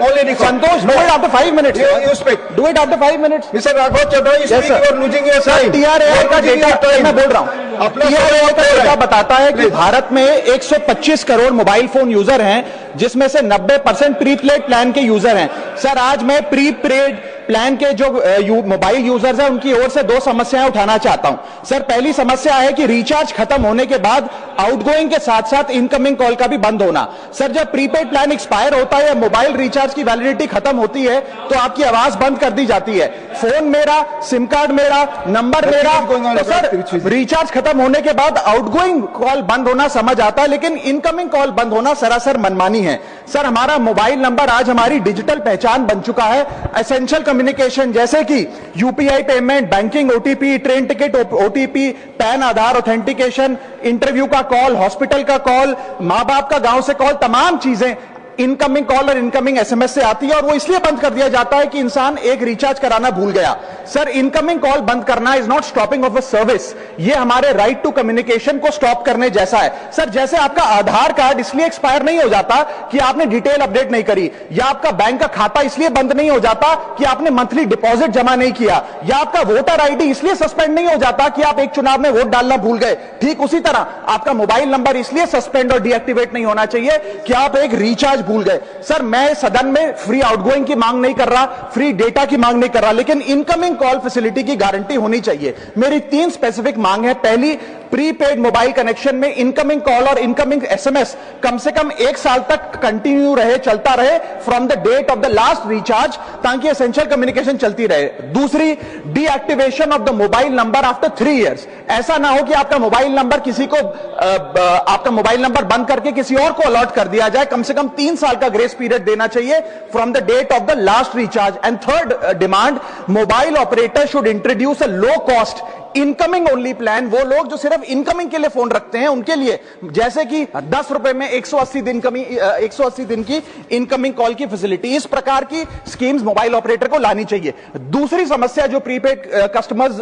only record. Santosh, do it after 5 minutes. You speak. Do it after 5 minutes. Mr. Raghov Chadha, you speak, you are losing your time. TRAI का data मैं बोल रहा हूँ, TRAI का data बताता है कि भारत में 125 करोड़ मोबाइल फोन यूजर हैं, जिसमें से 90% प्रीपेड प्लान के यूजर हैं। सर, आज मैं प्रीपेड प्लान के जो मोबाइल यूजर्स हैं उनकी ओर से 2 समस्याएं उठाना चाहता हूं। सर, पहली समस्या है कि रिचार्ज खत्म होने के बाद आउटगोइंग के साथ साथ इनकमिंग कॉल का भी बंद होना। सर, जब प्रीपेड प्लान एक्सपायर होता है या मोबाइल रिचार्ज की वैलिडिटी खत्म होती है तो आपकी आवाज बंद कर दी जाती है। फोन मेरा, सिम कार्ड मेरा, नंबर मेरा, तो सर रिचार्ज खत्म होने के बाद आउटगोइंग कॉल बंद होना समझ आता है, लेकिन इनकमिंग कॉल बंद होना सरासर मनमानी है। सर, हमारा मोबाइल नंबर आज हमारी डिजिटल पहचान बन चुका है। एसेंशियल कम्युनिकेशन जैसे कि UPI payment, banking, OTP, train ticket OTP, PAN Aadhaar authentication, interview का कॉल, हॉस्पिटल का कॉल, मां बाप का गांव से कॉल, तमाम चीजें इनकमिंग कॉल और इनकमिंग एसएमएस से आती है और वो इसलिए बंद कर दिया जाता है कि इंसान एक रिचार्ज कराना भूल गया। सर, इनकमिंग कॉल बंद करना is not stopping of a service, ये हमारे राइट टू कम्युनिकेशन को स्टॉप करने जैसा है। सर, जैसे आपका आधार कार्ड इसलिए एक्सपायर नहीं हो जाता कि आपने डिटेल अपडेट नहीं करी, या आपका बैंक का खाता इसलिए बंद नहीं हो जाता कि आपने मंथली डिपॉजिट जमा नहीं किया, या आपका वोटर आईडी इसलिए सस्पेंड नहीं हो जाता कि आप एक चुनाव में वोट डालना भूल गए। ठीक उसी तरह आपका मोबाइल नंबर इसलिए सस्पेंड और डीएक्टिवेट नहीं होना चाहिए कि आप एक रिचार्ज भूल गए। सर, मैं सदन में फ्री आउटगोइंग की मांग नहीं कर रहा, फ्री डेटा की मांग नहीं कर रहा, लेकिन इनकमिंग कॉल फैसिलिटी की गारंटी होनी चाहिए। मेरी 3 स्पेसिफिक मांग है। पहली, प्रीपेड मोबाइल कनेक्शन में इनकमिंग कॉल और इनकमिंग एसएमएस कम से कम 1 साल तक कंटिन्यू रहे, चलता रहे from the date of the last recharge, ताकि एसेंशियल कम्युनिकेशन चलती रहे। दूसरी, deactivation of the mobile number after 3 years. ऐसा ना हो कि आपका मोबाइल नंबर किसी को आपका मोबाइल नंबर बंद करके किसी और को अलॉट कर दिया जाए। कम से कम 3 साल का ग्रेस पीरियड देना चाहिए from the date of the last recharge. And third demand, mobile operator should introduce a low cost incoming only plan. वो लोग जो सिर्फ इनकमिंग के लिए फोन रखते हैं उनके लिए, जैसे कि 10 रुपए में 180 दिन की इनकमिंग कॉल की फैसिलिटी, इस प्रकार की स्कीम्स मोबाइल ऑपरेटर को लानी चाहिए। दूसरी समस्या जो प्रीपेड कस्टमर्स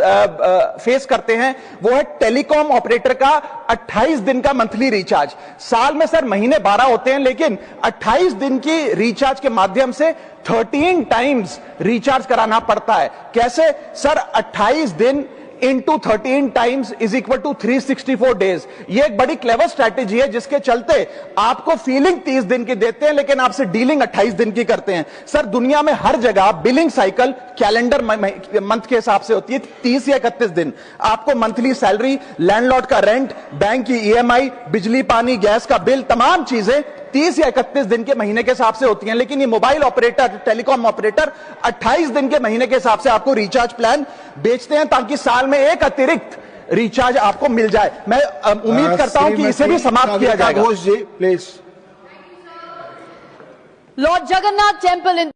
फेस करते हैं वो है टेलीकॉम ऑपरेटर का 28 दिन का मंथली रिचार्ज। साल में सर महीने 12 होते हैं, लेकिन 28 दिन की रिचार्ज के माध्यम से 13 टाइम्स रिचार्ज कराना पड़ता है। कैसे सर? 28 दिन into 13 times is equal to 364 days. ये एक बड़ी क्लेवर स्ट्रैटेजी है जिसके चलते आपको फीलिंग 30 दिन की देते हैं, लेकिन आपसे डीलिंग 28 दिन की करते हैं। सर, दुनिया में हर जगह बिलिंग साइकिल कैलेंडर मंथ के हिसाब से होती है, 30 या 31 दिन। आपको मंथली सैलरी, लैंडलॉर्ड का रेंट, बैंक की ईएमआई, बिजली पानी गैस का बिल, तमाम चीजें 30 या 31 दिन के महीने के हिसाब से होती हैं। लेकिन ये मोबाइल ऑपरेटर, टेलीकॉम ऑपरेटर 28 दिन के महीने के हिसाब से आपको रिचार्ज प्लान बेचते हैं, ताकि साल में एक अतिरिक्त रिचार्ज आपको मिल जाए। मैं उम्मीद करता हूं कि इसे भी समाप्त किया जाएगा। Please. Lord Jagannath Temple in